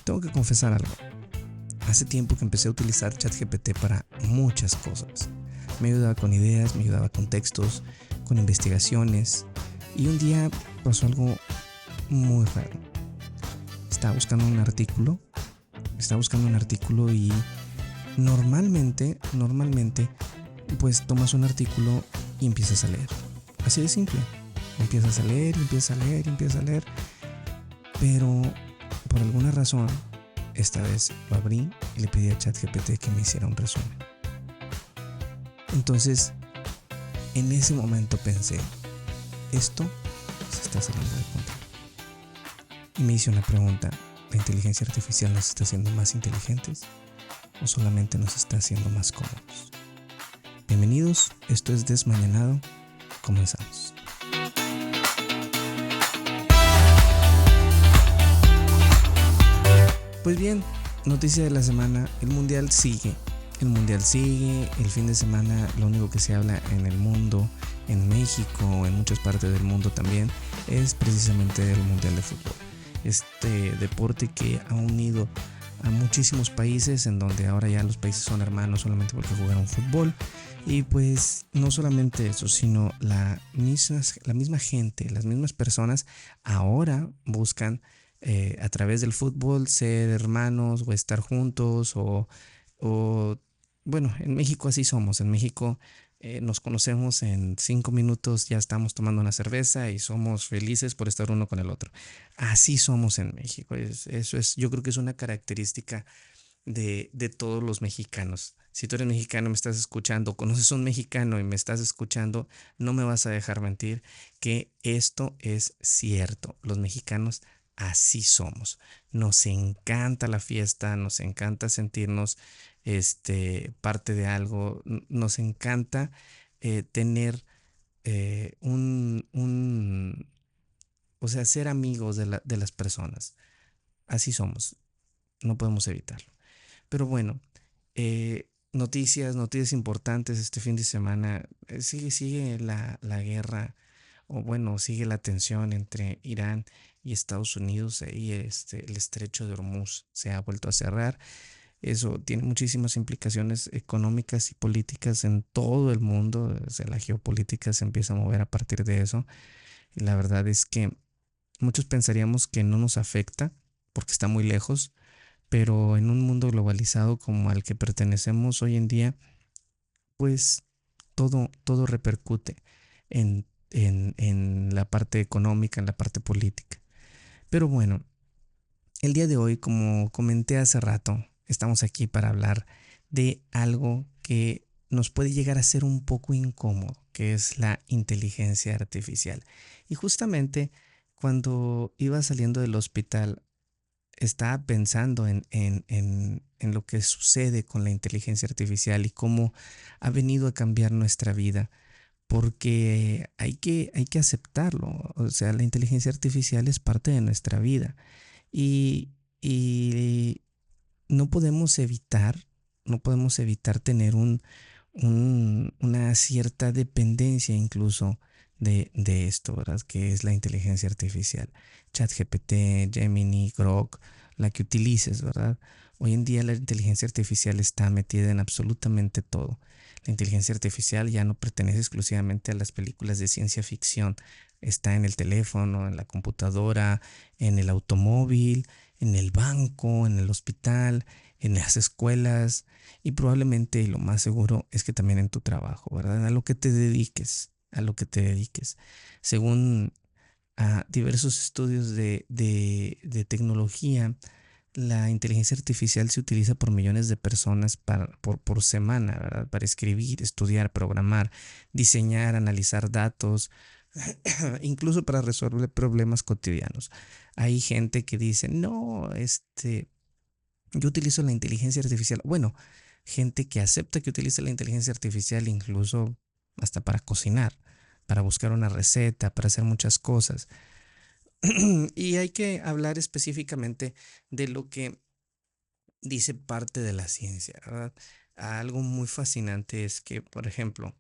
Tengo que confesar algo. Hace tiempo que empecé a utilizar ChatGPT para muchas cosas. Me ayudaba con ideas, me ayudaba con textos, con investigaciones. Y un día pasó algo muy raro. Estaba buscando un artículo y normalmente, pues tomas un artículo y empiezas a leer. Así de simple. Empiezas a leer, pero por alguna razón, esta vez lo abrí y le pedí a ChatGPT que me hiciera un resumen. Entonces, en ese momento pensé, esto se está saliendo de control. Y me hice una pregunta, ¿la inteligencia artificial nos está haciendo más inteligentes o solamente nos está haciendo más cómodos? Bienvenidos, esto es Desmañanado, comenzamos. Pues bien, noticia de la semana, el mundial sigue, el fin de semana lo único que se habla en el mundo, en México, en muchas partes del mundo también, es precisamente el mundial de fútbol. Este deporte que ha unido a muchísimos países, en donde ahora ya los países son hermanos solamente porque jugaron fútbol. Y pues no solamente eso, sino la misma gente, las mismas personas ahora buscan a través del fútbol ser hermanos o estar juntos o bueno, en México así somos. En México nos conocemos en 5 minutos, ya estamos tomando una cerveza y somos felices por estar uno con el otro. Así somos en México. Eso es, yo creo que es una característica de todos los mexicanos. Si tú eres mexicano y me estás escuchando, conoces a un mexicano y me estás escuchando, no me vas a dejar mentir que esto es cierto. Los mexicanos así somos. Nos encanta la fiesta, nos encanta sentirnos parte de algo, nos encanta tener o sea, ser amigos de las personas. Así somos, no podemos evitarlo. Pero bueno, noticias importantes este fin de semana. Sigue la guerra, o bueno, sigue la tensión entre Irán y Estados Unidos. Ahí el estrecho de Hormuz se ha vuelto a cerrar. Eso tiene muchísimas implicaciones económicas y políticas en todo el mundo. O sea, la geopolítica se empieza a mover a partir de eso. Y la verdad es que muchos pensaríamos que no nos afecta porque está muy lejos, pero en un mundo globalizado como al que pertenecemos hoy en día, pues todo repercute en la parte económica, en la parte política. Pero bueno, el día de hoy, como comenté hace rato, estamos aquí para hablar de algo que nos puede llegar a ser un poco incómodo, que es la inteligencia artificial. Y justamente cuando iba saliendo del hospital, estaba pensando en lo que sucede con la inteligencia artificial y cómo ha venido a cambiar nuestra vida, porque hay que aceptarlo. O sea, la inteligencia artificial es parte de nuestra vida y, y no podemos evitar, no podemos evitar tener una cierta dependencia incluso de esto, ¿verdad? Que es la inteligencia artificial. ChatGPT, Gemini, Grok, la que utilices, ¿verdad? Hoy en día la inteligencia artificial está metida en absolutamente todo. La inteligencia artificial ya no pertenece exclusivamente a las películas de ciencia ficción. Está en el teléfono, en la computadora, en el automóvil, en el banco, en el hospital, en las escuelas y probablemente, y lo más seguro, es que también en tu trabajo, ¿verdad? A lo que te dediques. Según diversos estudios de tecnología, la inteligencia artificial se utiliza por millones de personas por semana, ¿verdad? Para escribir, estudiar, programar, diseñar, analizar datos, incluso para resolver problemas cotidianos. Hay gente que dice, no, yo utilizo la inteligencia artificial. Bueno, gente que acepta que utiliza la inteligencia artificial incluso hasta para cocinar, para buscar una receta, para hacer muchas cosas. Y hay que hablar específicamente de lo que dice parte de la ciencia, ¿verdad? Algo muy fascinante es que, por ejemplo,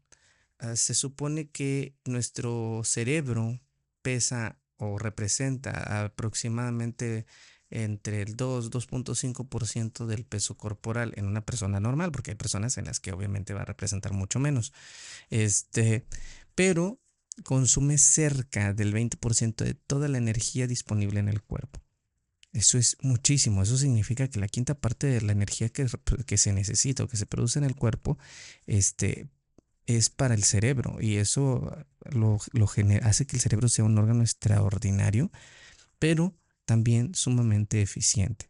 se supone que nuestro cerebro pesa o representa aproximadamente entre el 2.5% del peso corporal en una persona normal, porque hay personas en las que obviamente va a representar mucho menos. Este, pero consume cerca del 20% de toda la energía disponible en el cuerpo. Eso es muchísimo. Eso significa que la quinta parte de la energía que se necesita o que se produce en el cuerpo, este, es para el cerebro. Y eso hace que el cerebro sea un órgano extraordinario, pero también sumamente eficiente.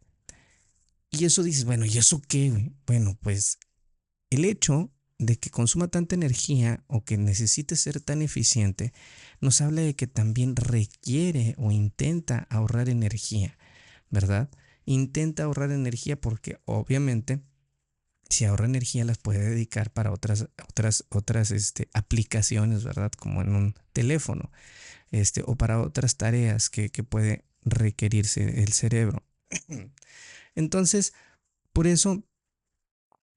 Y eso dices, bueno, ¿y eso qué, güey? Bueno, pues el hecho de que consuma tanta energía o que necesite ser tan eficiente nos habla de que también requiere o intenta ahorrar energía, ¿verdad? Intenta ahorrar energía porque obviamente si ahorra energía las puede dedicar para otras aplicaciones, ¿verdad? Como en un teléfono, o para otras tareas que puede requerirse el cerebro. Entonces, por eso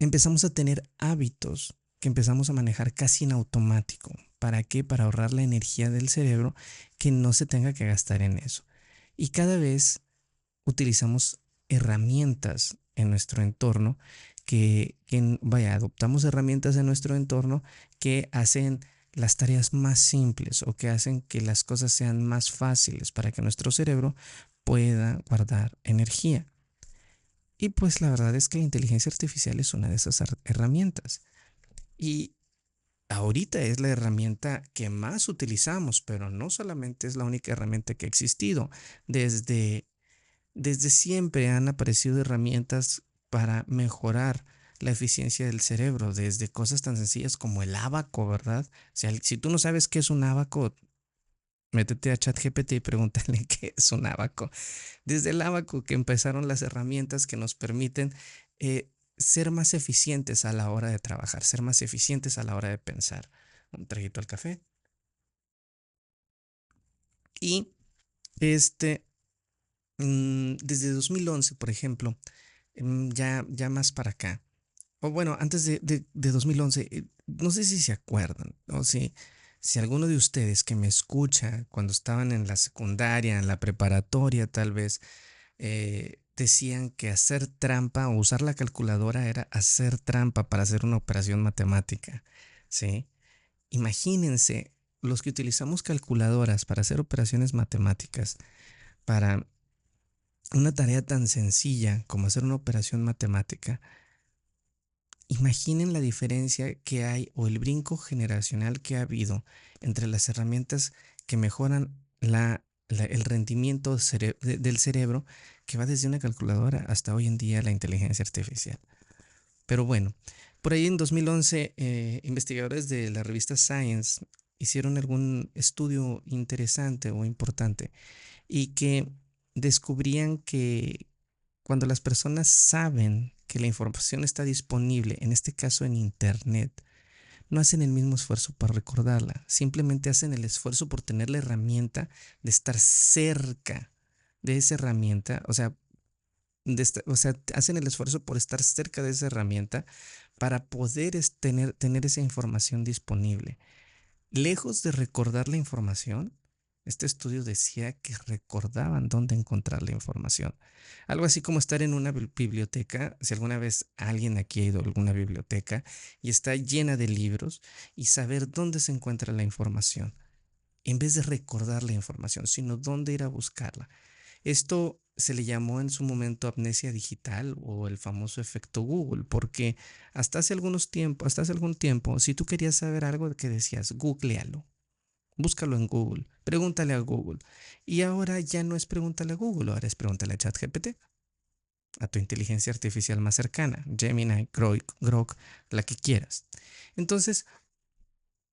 empezamos a tener hábitos que empezamos a manejar casi en automático. ¿Para qué? Para ahorrar la energía del cerebro que no se tenga que gastar en eso. Y cada vez utilizamos herramientas en nuestro entorno adoptamos herramientas en nuestro entorno que hacen las tareas más simples o que hacen que las cosas sean más fáciles para que nuestro cerebro pueda guardar energía. Y pues la verdad es que la inteligencia artificial es una de esas herramientas. Y ahorita es la herramienta que más utilizamos, pero no solamente es la única herramienta que ha existido. Desde siempre han aparecido herramientas para mejorar la eficiencia del cerebro, desde cosas tan sencillas como el ábaco, ¿verdad? Si tú no sabes qué es un ábaco, métete a ChatGPT y pregúntale qué es un ábaco. Desde el ábaco que empezaron las herramientas que nos permiten ser más eficientes a la hora de trabajar, ser más eficientes a la hora de pensar. Un traguito al café. Y este, desde 2011, por ejemplo, ya más para acá, o bueno, antes de 2011, no sé si se acuerdan, o si alguno de ustedes que me escucha cuando estaban en la secundaria, en la preparatoria tal vez, decían que hacer trampa o usar la calculadora era hacer trampa para hacer una operación matemática, ¿sí? Imagínense los que utilizamos calculadoras para hacer operaciones matemáticas, para una tarea tan sencilla como hacer una operación matemática. Imaginen la diferencia que hay o el brinco generacional que ha habido entre las herramientas que mejoran el rendimiento del cerebro, que va desde una calculadora hasta hoy en día la inteligencia artificial. Pero bueno, por ahí en 2011, investigadores de la revista Science hicieron algún estudio interesante o importante y que descubrían que cuando las personas saben que la información está disponible, en este caso en Internet, no hacen el mismo esfuerzo para recordarla, simplemente hacen el esfuerzo por tener la herramienta de estar cerca de esa herramienta, o sea, hacen el esfuerzo por estar cerca de esa herramienta para poder tener esa información disponible. Lejos de recordar la información, este estudio decía que recordaban dónde encontrar la información. Algo así como estar en una biblioteca, si alguna vez alguien aquí ha ido a alguna biblioteca y está llena de libros y saber dónde se encuentra la información, en vez de recordar la información, sino dónde ir a buscarla. Esto se le llamó en su momento amnesia digital o el famoso efecto Google, porque hasta hace algún tiempo, si tú querías saber algo que decías, googlealo, búscalo en Google, pregúntale a Google. Y ahora ya no es pregúntale a Google, ahora es pregúntale a ChatGPT, a tu inteligencia artificial más cercana, Gemini, Grok, la que quieras. Entonces,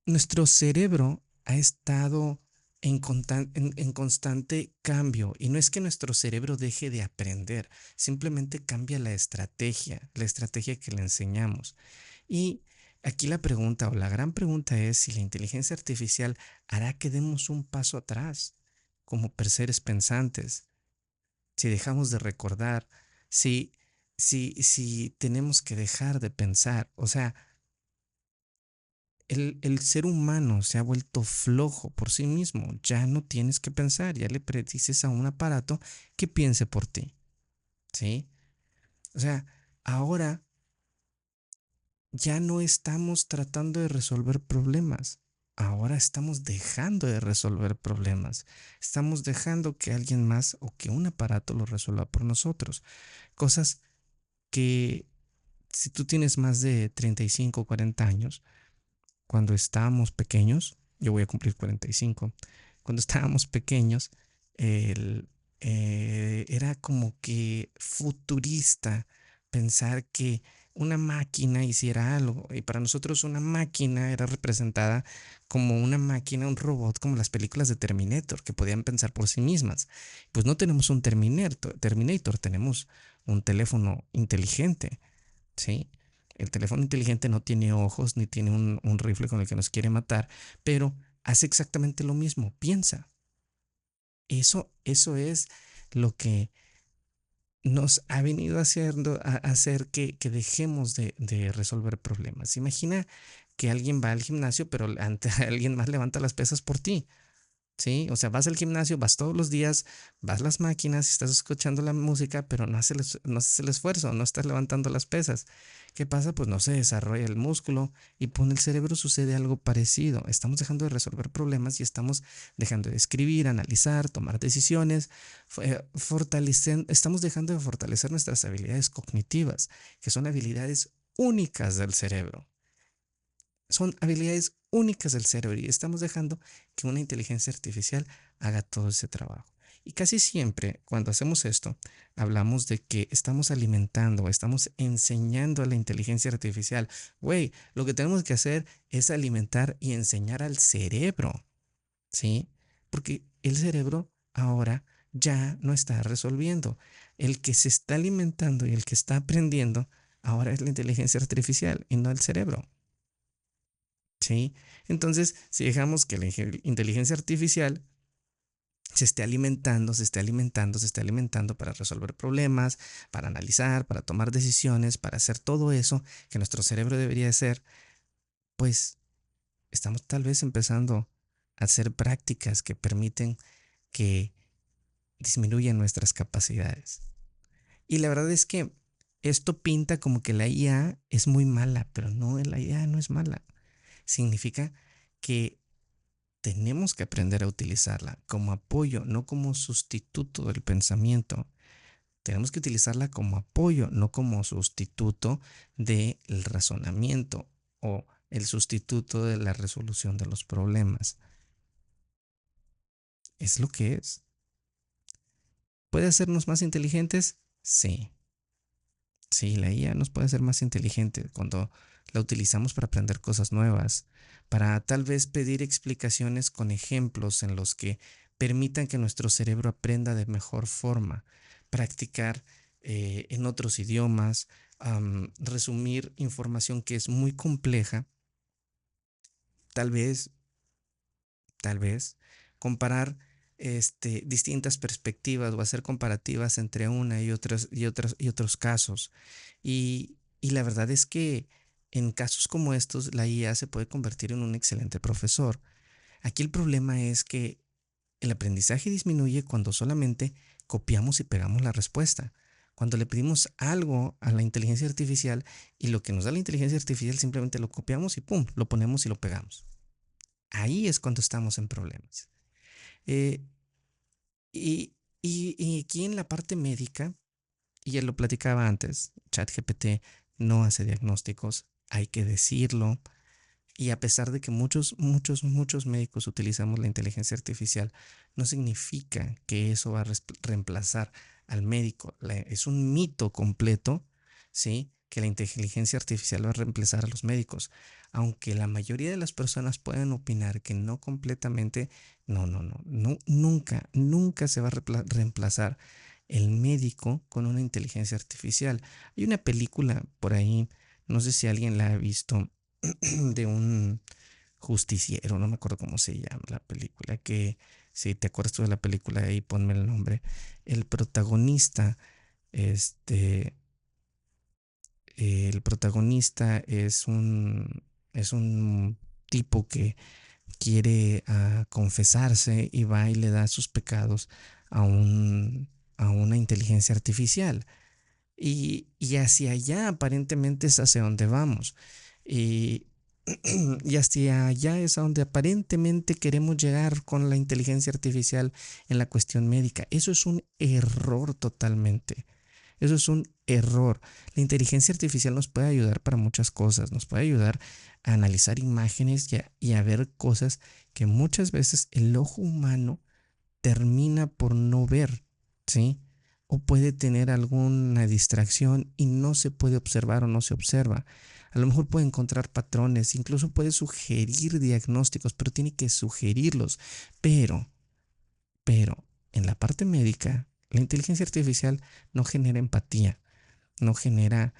nuestro cerebro ha estado en constante cambio y no es que nuestro cerebro deje de aprender, simplemente cambia la estrategia que le enseñamos. Y aquí la pregunta o la gran pregunta es si la inteligencia artificial hará que demos un paso atrás como seres pensantes, si dejamos de recordar, si, si tenemos que dejar de pensar. O sea, el ser humano se ha vuelto flojo por sí mismo. Ya no tienes que pensar, ya le predices a un aparato que piense por ti, ¿sí? O sea, ahora ya no estamos tratando de resolver problemas. Ahora estamos dejando de resolver problemas. Estamos dejando que alguien más o que un aparato lo resuelva por nosotros. Cosas que si tú tienes más de 35 o 40 años, cuando estábamos pequeños, yo voy a cumplir 45, cuando estábamos pequeños, el, era como que futurista pensar que una máquina hiciera algo. Y para nosotros una máquina era representada como una máquina, un robot, como las películas de Terminator, que podían pensar por sí mismas. Pues no tenemos un Terminator, tenemos un teléfono inteligente. ¿Sí? El teléfono inteligente no tiene ojos ni tiene un rifle con el que nos quiere matar, pero hace exactamente lo mismo, piensa. Eso es lo que nos ha venido haciendo a hacer que dejemos de resolver problemas. Imagina que alguien va al gimnasio, pero alguien más levanta las pesas por ti. Sí, o sea, vas al gimnasio, vas todos los días, vas a las máquinas, estás escuchando la música, pero no haces el esfuerzo, no estás levantando las pesas. ¿Qué pasa? Pues no se desarrolla el músculo y con el cerebro sucede algo parecido. Estamos dejando de resolver problemas y estamos dejando de escribir, analizar, tomar decisiones, estamos dejando de fortalecer nuestras habilidades cognitivas, que son habilidades únicas del cerebro. Son habilidades únicas del cerebro y estamos dejando que una inteligencia artificial haga todo ese trabajo. Y casi siempre cuando hacemos esto, hablamos de que estamos alimentando, estamos enseñando a la inteligencia artificial. Güey, lo que tenemos que hacer es alimentar y enseñar al cerebro, ¿sí? Porque el cerebro ahora ya no está resolviendo. El que se está alimentando y el que está aprendiendo ahora es la inteligencia artificial y no el cerebro. ¿Sí? Entonces, si dejamos que la inteligencia artificial se esté alimentando, se esté alimentando, se esté alimentando para resolver problemas, para analizar, para tomar decisiones, para hacer todo eso que nuestro cerebro debería hacer, pues estamos tal vez empezando a hacer prácticas que permiten que disminuyan nuestras capacidades. Y la verdad es que esto pinta como que la IA es muy mala, pero no, la IA no es mala. Significa que tenemos que aprender a utilizarla como apoyo, no como sustituto del pensamiento. Tenemos que utilizarla como apoyo, no como sustituto del razonamiento o el sustituto de la resolución de los problemas. Es lo que es. ¿Puede hacernos más inteligentes? Sí. Sí, la IA nos puede hacer más inteligente cuando la utilizamos para aprender cosas nuevas, para tal vez pedir explicaciones con ejemplos en los que permitan que nuestro cerebro aprenda de mejor forma, practicar en otros idiomas, resumir información que es muy compleja, tal vez comparar distintas perspectivas o hacer comparativas entre una y otros casos. Y la verdad es que en casos como estos, la IA se puede convertir en un excelente profesor. Aquí el problema es que el aprendizaje disminuye cuando solamente copiamos y pegamos la respuesta. Cuando le pedimos algo a la inteligencia artificial y lo que nos da la inteligencia artificial simplemente lo copiamos y pum, lo ponemos y lo pegamos. Ahí es cuando estamos en problemas. Eh, y aquí en la parte médica, y ya lo platicaba antes, ChatGPT no hace diagnósticos, hay que decirlo. Y a pesar de que muchos médicos utilizamos la inteligencia artificial, no significa que eso va a reemplazar al médico. Es un mito completo, ¿sí? Que la inteligencia artificial va a reemplazar a los médicos. Aunque la mayoría de las personas pueden opinar que no completamente, no, nunca se va a reemplazar el médico con una inteligencia artificial. Hay una película por ahí, no sé si alguien la ha visto, de un justiciero, no me acuerdo cómo se llama la película, que si te acuerdas tú de la película ahí ponme el nombre. El protagonista, este, el protagonista es un tipo que quiere confesarse y va y le da sus pecados a, a una inteligencia artificial. Y hacia allá aparentemente es hacia donde vamos. Y, y hacia allá es a donde aparentemente queremos llegar con la inteligencia artificial en la cuestión médica. Eso es un error totalmente. Eso es un error. La inteligencia artificial nos puede ayudar para muchas cosas. Nos puede ayudar a analizar imágenes y a ver cosas que muchas veces el ojo humano termina por no ver, ¿sí? O puede tener alguna distracción y no se puede observar o no se observa. A lo mejor puede encontrar patrones, incluso puede sugerir diagnósticos, pero tiene que sugerirlos. Pero, pero, en la parte médica, la inteligencia artificial no genera empatía, no genera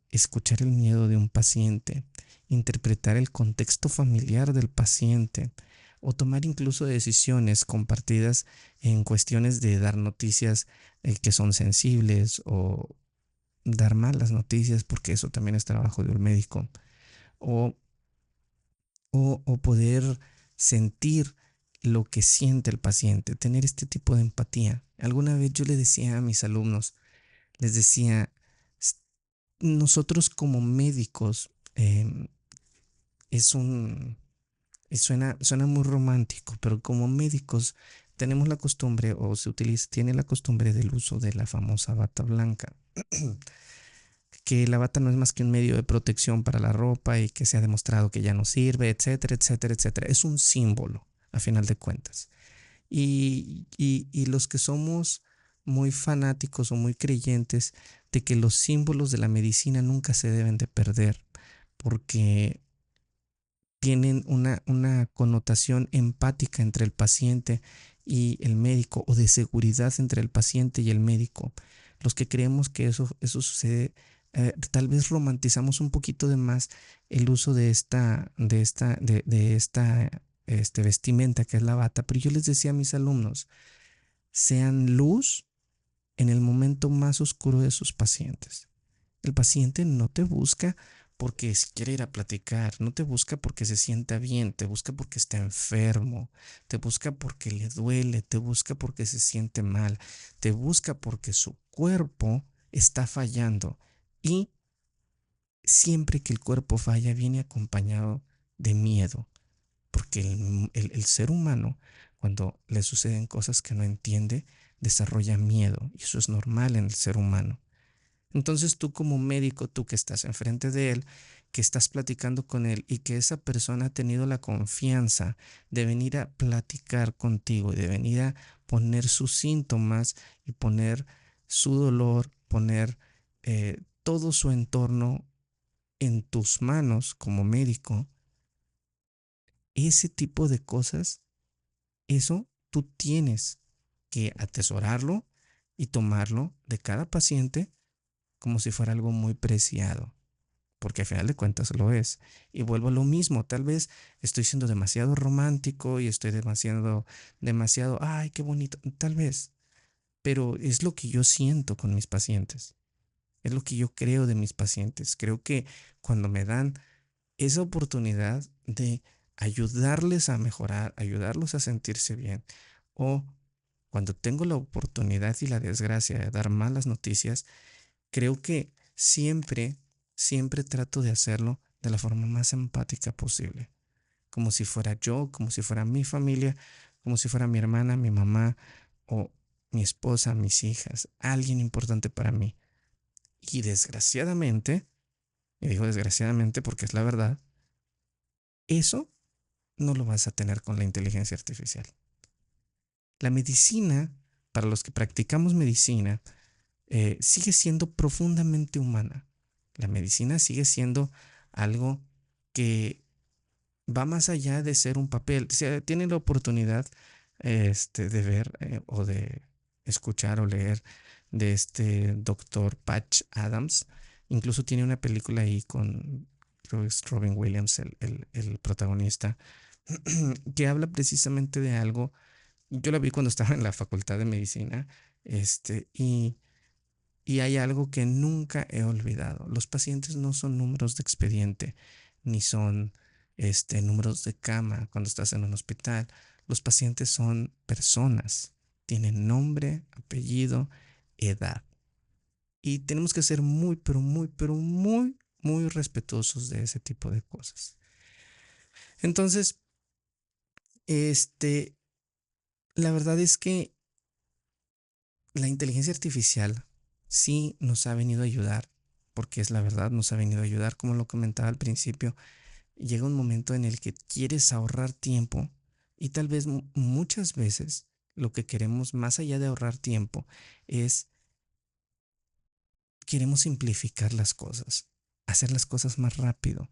escuchar el miedo de un paciente, interpretar el contexto familiar del paciente o tomar incluso decisiones compartidas en cuestiones de dar noticias que son sensibles o dar malas noticias, porque eso también es trabajo de un médico, o, o poder sentir lo que siente el paciente, tener este tipo de empatía. Alguna vez yo le decía a mis alumnos, les decía, nosotros como médicos, es un, suena muy romántico, pero como médicos tenemos la costumbre o tiene la costumbre del uso de la famosa bata blanca, que la bata no es más que un medio de protección para la ropa y que se ha demostrado que ya no sirve, etcétera, etcétera, etcétera. Es un símbolo, a final de cuentas. Y los que somos muy fanáticos o muy creyentes de que los símbolos de la medicina nunca se deben de perder, porque tienen una connotación empática entre el paciente y el médico, o de seguridad entre el paciente y el médico. Los que creemos que eso sucede, tal vez romantizamos un poquito de más el uso de esta vestimenta que es la bata. Pero yo les decía a mis alumnos, sean luz en el momento más oscuro de sus pacientes. El paciente no te busca porque quiere ir a platicar, no te busca porque se sienta bien, te busca porque está enfermo, te busca porque le duele, te busca porque se siente mal, te busca porque su cuerpo está fallando. Y siempre que el cuerpo falla viene acompañado de miedo, porque el ser humano, cuando le suceden cosas que no entiende, desarrolla miedo, y eso es normal en el ser humano. Entonces tú como médico, tú que estás enfrente de él, que estás platicando con él y que esa persona ha tenido la confianza de venir a platicar contigo y de venir a poner sus síntomas y poner su dolor, poner todo su entorno en tus manos como médico, ese tipo de cosas, eso tú tienes que atesorarlo y tomarlo de cada paciente como si fuera algo muy preciado, porque al final de cuentas lo es. Y vuelvo a lo mismo, tal vez estoy siendo demasiado romántico y estoy demasiado, ay, qué bonito, tal vez, pero es lo que yo siento con mis pacientes, es lo que yo creo de mis pacientes. Creo que cuando me dan esa oportunidad de ayudarles a mejorar, ayudarlos a sentirse bien, o cuando tengo la oportunidad y la desgracia de dar malas noticias, creo que siempre trato de hacerlo de la forma más empática posible, como si fuera yo, como si fuera mi familia, como si fuera mi hermana, mi mamá o mi esposa, mis hijas, alguien importante para mí. Y desgraciadamente, y digo desgraciadamente porque es la verdad, eso no lo vas a tener con la inteligencia artificial. La medicina, para los que practicamos medicina, sigue siendo profundamente humana. La medicina sigue siendo algo que va más allá de ser un papel. Si tienen la oportunidad de ver o de escuchar o leer de este doctor Patch Adams, incluso tiene una película ahí con, creo que es Robin Williams, el protagonista, que habla precisamente de algo. Yo la vi cuando estaba en la facultad de medicina, este, y y hay algo que nunca he olvidado. Los pacientes no son números de expediente, ni son números de cama cuando estás en un hospital. Los pacientes son personas, tienen nombre, apellido, edad. Y tenemos que ser muy, pero muy, pero muy, muy respetuosos de ese tipo de cosas. Entonces, este, la verdad es que la inteligencia artificial sí nos ha venido a ayudar, porque es la verdad, nos ha venido a ayudar, como lo comentaba al principio. Llega un momento en el que quieres ahorrar tiempo y tal vez muchas veces lo que queremos más allá de ahorrar tiempo es queremos simplificar las cosas, hacer las cosas más rápido,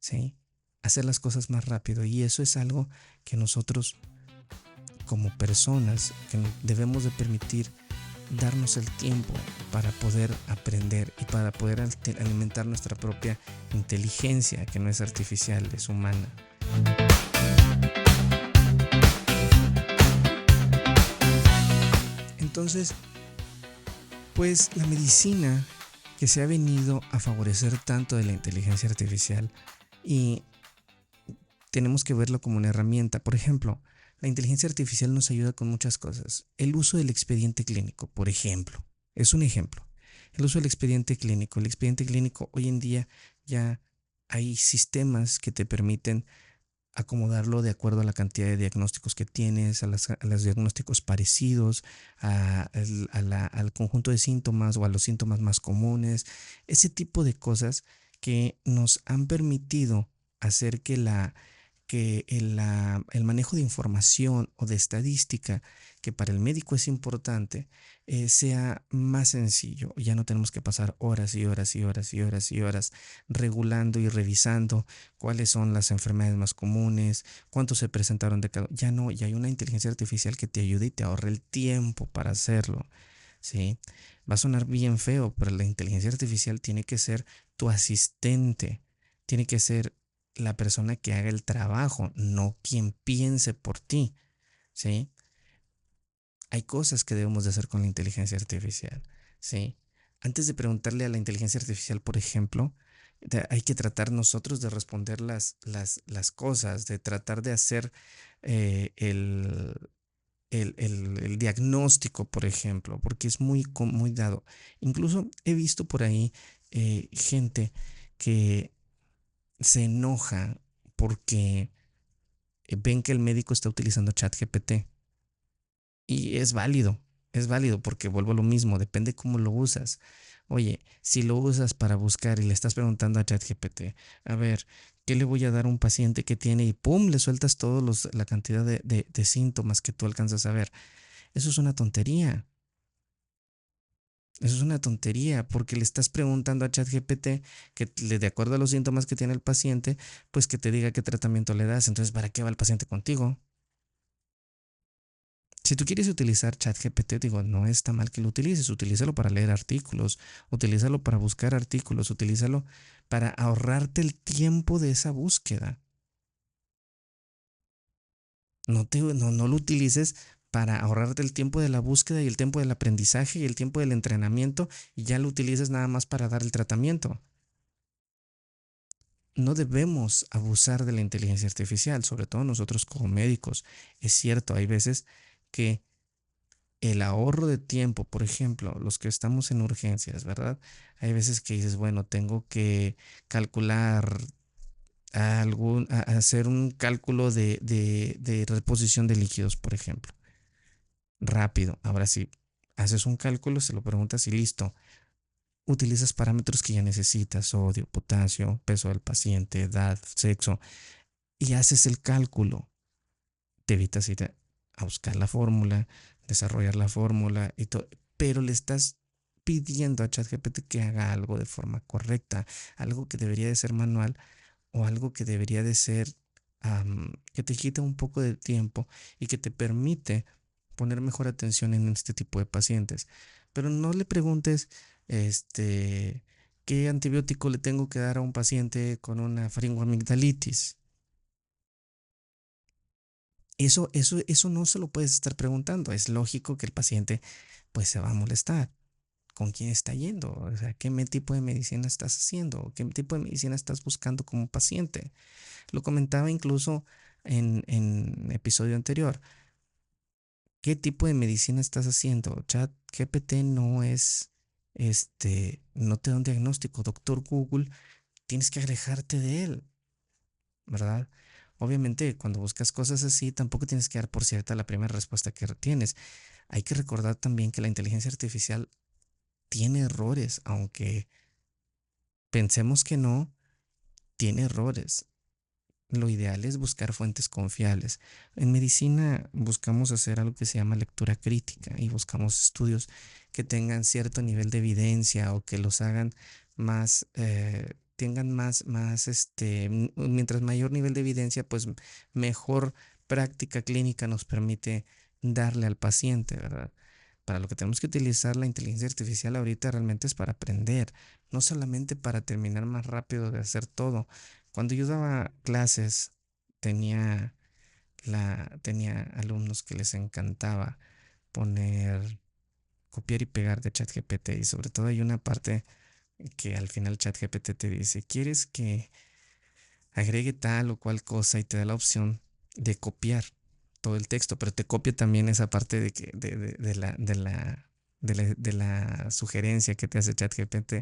¿sí? Hacer las cosas más rápido y eso es algo que nosotros como personas que debemos de permitir darnos el tiempo para poder aprender y para poder alimentar nuestra propia inteligencia, que no es artificial, es humana. Entonces, pues la medicina que se ha venido a favorecer tanto de la inteligencia artificial y tenemos que verlo como una herramienta. Por ejemplo, la inteligencia artificial nos ayuda con muchas cosas. El uso del expediente clínico, por ejemplo, es un ejemplo. El uso del expediente clínico. El expediente clínico hoy en día ya hay sistemas que te permiten acomodarlo de acuerdo a la cantidad de diagnósticos que tienes, a los diagnósticos parecidos, al conjunto de síntomas o a los síntomas más comunes, ese tipo de cosas que nos han permitido hacer que el manejo de información o de estadística, que para el médico es importante, sea más sencillo. Ya no tenemos que pasar horas y horas y horas y horas y horas regulando y revisando cuáles son las enfermedades más comunes, cuántos se presentaron de cada. Ya no, ya hay una inteligencia artificial que te ayuda y te ahorra el tiempo para hacerlo. ¿Sí? Va a sonar bien feo, pero la inteligencia artificial tiene que ser tu asistente, tiene que ser la persona que haga el trabajo, no quien piense por ti, ¿sí? Hay cosas que debemos de hacer con la inteligencia artificial, ¿sí? Antes de preguntarle a la inteligencia artificial, por ejemplo, hay que tratar nosotros de responder las cosas, de tratar de hacer el, el diagnóstico, por ejemplo, porque es muy dado. Incluso he visto por ahí gente que se enoja porque ven que el médico está utilizando ChatGPT. Y es válido porque vuelvo a lo mismo, depende cómo lo usas. Oye, si lo usas para buscar y le estás preguntando a ChatGPT, a ver, ¿qué le voy a dar a un paciente que tiene? Y pum, le sueltas la cantidad de síntomas que tú alcanzas a ver. Eso es una tontería. Eso es una tontería porque le estás preguntando a ChatGPT que de acuerdo a los síntomas que tiene el paciente, pues que te diga qué tratamiento le das. Entonces, ¿para qué va el paciente contigo? Si tú quieres utilizar ChatGPT, digo, no está mal que lo utilices, utilízalo para leer artículos, utilízalo para buscar artículos, utilízalo para ahorrarte el tiempo de esa búsqueda. No lo utilices para ahorrarte el tiempo de la búsqueda y el tiempo del aprendizaje y el tiempo del entrenamiento y ya lo utilices nada más para dar el tratamiento. No debemos abusar de la inteligencia artificial, sobre todo nosotros como médicos. Es cierto, hay veces que el ahorro de tiempo, por ejemplo, los que estamos en urgencias, ¿verdad? Hay veces que dices, bueno, tengo que calcular hacer un cálculo de reposición de líquidos, por ejemplo. Rápido. Ahora sí, haces un cálculo, se lo preguntas y listo. Utilizas parámetros que ya necesitas, sodio, potasio, peso del paciente, edad, sexo, y haces el cálculo. Te evitas ir a buscar la fórmula, desarrollar la fórmula y todo, pero le estás pidiendo a ChatGPT que haga algo de forma correcta, algo que debería de ser manual o algo que debería de ser que te quita un poco de tiempo y que te permite poner mejor atención en este tipo de pacientes. Pero no le preguntes, qué antibiótico le tengo que dar a un paciente con una faringoamigdalitis. Eso no se lo puedes estar preguntando. Es lógico que el paciente pues se va a molestar. con quién está yendo, o sea, tipo de medicina estás haciendo, qué tipo de medicina estás buscando como paciente. Lo comentaba incluso en episodio anterior. ¿Qué tipo de medicina estás haciendo? Chat GPT no es, no te da un diagnóstico. Doctor Google, tienes que alejarte de él, ¿verdad? Obviamente, cuando buscas cosas así, tampoco tienes que dar por cierta la primera respuesta que tienes. Hay que recordar también que la inteligencia artificial tiene errores, aunque pensemos que no, tiene errores. Lo ideal es buscar fuentes confiables. En medicina buscamos hacer algo que se llama lectura crítica y buscamos estudios que tengan cierto nivel de evidencia o que los hagan más, tengan mientras mayor nivel de evidencia, pues mejor práctica clínica nos permite darle al paciente, ¿verdad? Para lo que tenemos que utilizar la inteligencia artificial ahorita realmente es para aprender, no solamente para terminar más rápido de hacer todo. Cuando yo daba clases, tenía, tenía alumnos que les encantaba poner, copiar y pegar de ChatGPT y sobre todo hay una parte que al final ChatGPT te dice, ¿quieres que agregue tal o cual cosa? Y te da la opción de copiar todo el texto, pero te copia también esa parte de, que, de la sugerencia que te hace ChatGPT.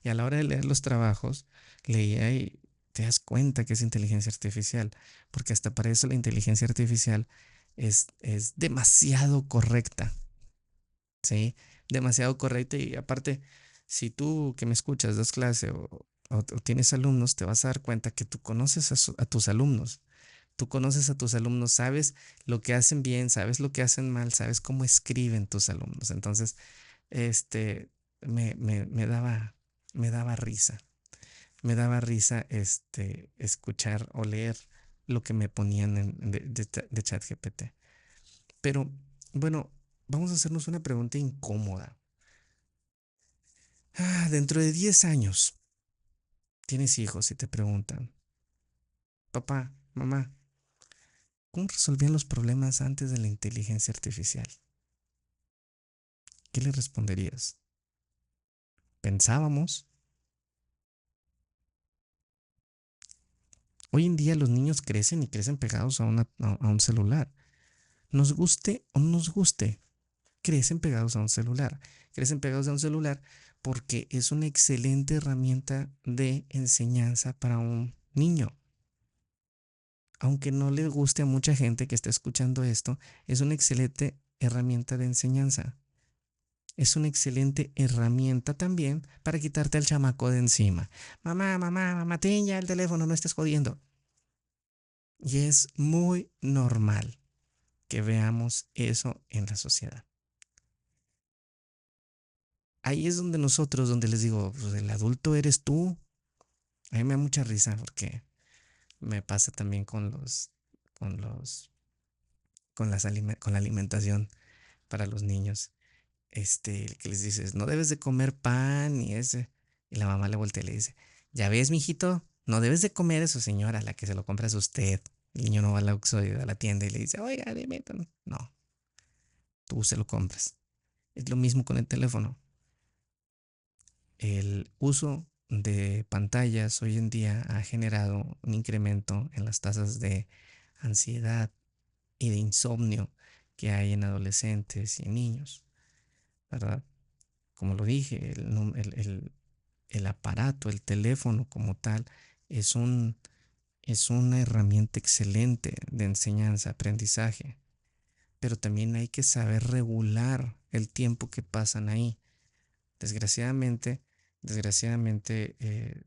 Y a la hora de leer los trabajos, leía y te das cuenta que es inteligencia artificial, porque hasta para eso la inteligencia artificial es demasiado correcta, ¿sí? Demasiado correcta y aparte, si tú que me escuchas das clase o tienes alumnos, te vas a dar cuenta que tú conoces a tus alumnos. Tú conoces a tus alumnos, sabes lo que hacen bien, sabes lo que hacen mal, sabes cómo escriben tus alumnos. Entonces, este, me daba risa, me daba risa, escuchar o leer lo que me ponían de ChatGPT. Pero, bueno, vamos a hacernos una pregunta incómoda. Dentro de 10 años, tienes hijos y te preguntan, papá, mamá, ¿cómo resolvían los problemas antes de la inteligencia artificial? ¿Qué le responderías? Pensábamos. Hoy en día los niños crecen y crecen pegados a un celular. Nos guste o no nos guste, crecen pegados a un celular. Crecen pegados a un celular porque es una excelente herramienta de enseñanza para un niño. Aunque no le guste a mucha gente que esté escuchando esto, es una excelente herramienta de enseñanza. Es una excelente herramienta también para quitarte al chamaco de encima. Mamá, mamá, mamá, ten ya el teléfono, no estés jodiendo. Y es muy normal que veamos eso en la sociedad. Ahí es donde nosotros, donde les digo, pues el adulto eres tú. A mí me da mucha risa porque me pasa también con los, con la alimentación para los niños. Que les dices, no debes de comer pan y ese. Y la mamá le voltea y le dice, ya ves, mijito, no debes de comer eso, señora, la que se lo compra es usted. El niño no va al Oxxo y a la tienda y le dice, oiga, dime. No, tú se lo compras. Es lo mismo con el teléfono. El uso de pantallas hoy en día ha generado un incremento en las tasas de ansiedad y de insomnio que hay en adolescentes y en niños, ¿verdad? Como lo dije, el aparato, el teléfono como tal, es es una herramienta excelente de enseñanza, aprendizaje, pero también hay que saber regular el tiempo que pasan ahí. Desgraciadamente, desgraciadamente,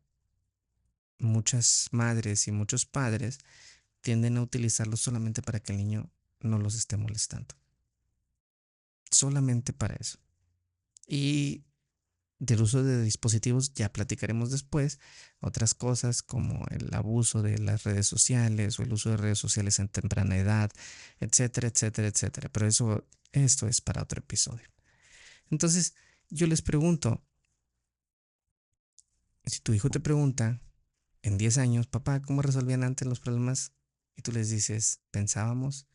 muchas madres y muchos padres tienden a utilizarlo solamente para que el niño no los esté molestando. Solamente para eso. Y del uso de dispositivos ya platicaremos después. Otras cosas como el abuso de las redes sociales o el uso de redes sociales en temprana edad, etcétera, etcétera, etcétera. Pero esto es para otro episodio. Entonces, yo les pregunto, si tu hijo te pregunta en 10 años, papá, ¿cómo resolvían antes los problemas? Y tú les dices, pensábamos.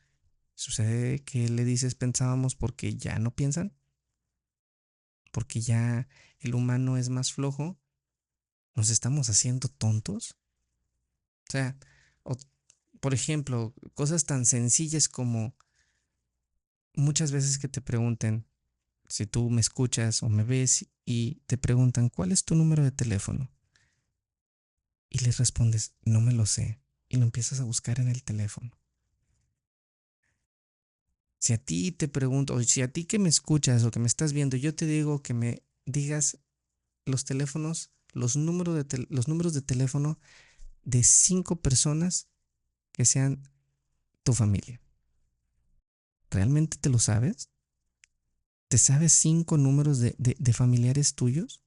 ¿Sucede que le dices pensábamos porque ya no piensan? porque ya el humano es más flojo, nos estamos haciendo tontos. O sea, o, por ejemplo, cosas tan sencillas como muchas veces que te pregunten, si tú me escuchas o me ves y te preguntan, ¿cuál es tu número de teléfono? Y les respondes, no me lo sé, y lo empiezas a buscar en el teléfono. Si a ti te pregunto, o si a ti que me escuchas o que me estás viendo, yo te digo que me digas los teléfonos, los números de teléfono de 5 personas que sean tu familia. ¿Realmente te lo sabes? ¿Te sabes 5 números de familiares tuyos?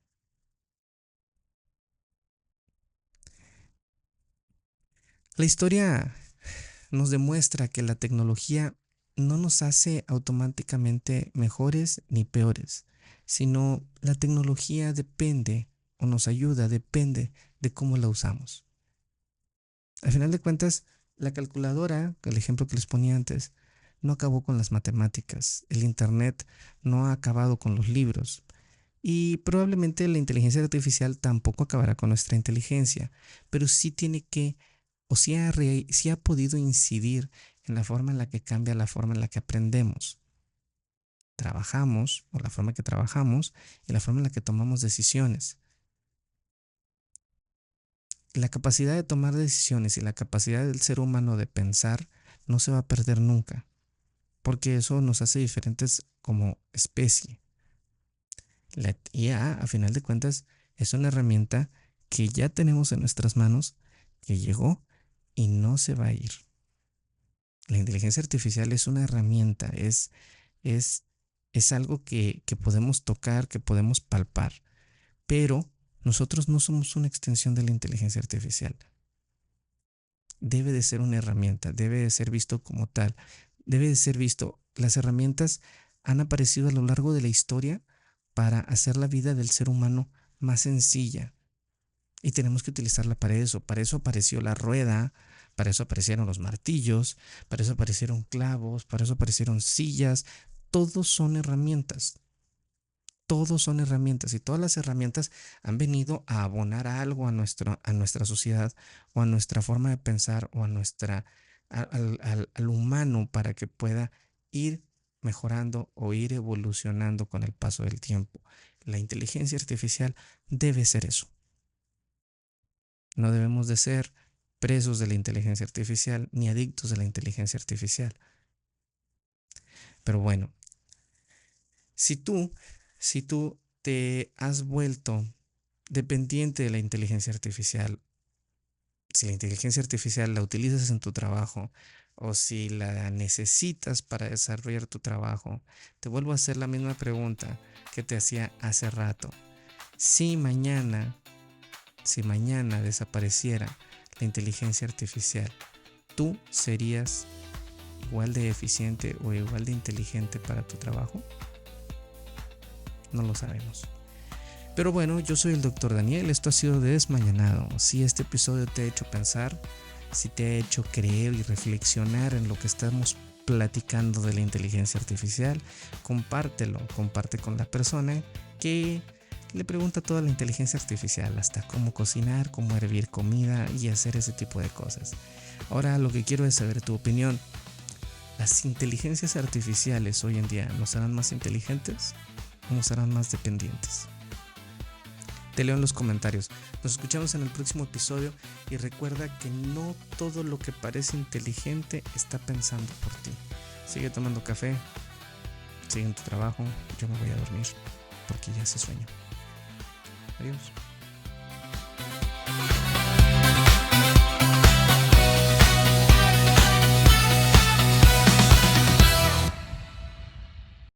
La historia nos demuestra que la tecnología no nos hace automáticamente mejores ni peores, sino la tecnología depende o nos ayuda, depende de cómo la usamos. Al final de cuentas, la calculadora, el ejemplo que les ponía antes, no acabó con las matemáticas, el Internet no ha acabado con los libros y probablemente la inteligencia artificial tampoco acabará con nuestra inteligencia, pero sí tiene que, o sí ha podido incidir en la forma en la que cambia la forma en la que aprendemos, trabajamos, o la forma en que trabajamos y la forma en la que tomamos decisiones. La capacidad de tomar decisiones y la capacidad del ser humano de pensar no se va a perder nunca, porque eso nos hace diferentes como especie. La IA, a final de cuentas, es una herramienta que ya tenemos en nuestras manos, que llegó y no se va a ir. La inteligencia artificial es una herramienta, es, es algo que podemos tocar, que podemos palpar, pero nosotros no somos una extensión de la inteligencia artificial. Debe de ser una herramienta, debe de ser visto como tal, debe de ser visto. Las herramientas han aparecido a lo largo de la historia para hacer la vida del ser humano más sencilla y tenemos que utilizarla para eso. Para eso apareció la rueda, para eso aparecieron los martillos, para eso aparecieron clavos, para eso aparecieron sillas. Todos son herramientas. Todos son herramientas y todas las herramientas han venido a abonar algo a nuestra sociedad o a nuestra forma de pensar o a al humano para que pueda ir mejorando o ir evolucionando con el paso del tiempo. La inteligencia artificial debe ser eso. No debemos de ser presos de la inteligencia artificial ni adictos de la inteligencia artificial. Pero bueno, si tú, si tú te has vuelto dependiente de la inteligencia artificial, si la inteligencia artificial la utilizas en tu trabajo o si la necesitas para desarrollar tu trabajo, te vuelvo a hacer la misma pregunta que te hacía hace rato. Si mañana, si mañana desapareciera la inteligencia artificial, ¿tú serías igual de eficiente o igual de inteligente para tu trabajo? No lo sabemos. Pero bueno, yo soy el Dr. Daniel, esto ha sido Desmañanado. Si este episodio te ha hecho pensar, si te ha hecho creer y reflexionar en lo que estamos platicando de la inteligencia artificial, comparte con la persona que le pregunta toda la inteligencia artificial, hasta cómo cocinar, cómo hervir comida y hacer ese tipo de cosas. Ahora lo que quiero es saber tu opinión. ¿Las inteligencias artificiales hoy en día nos harán más inteligentes o nos harán más dependientes? Te leo en los comentarios. Nos escuchamos en el próximo episodio y recuerda que no todo lo que parece inteligente está pensando por ti. Sigue tomando café, sigue en tu trabajo, yo me voy a dormir porque ya se sueño. Adiós.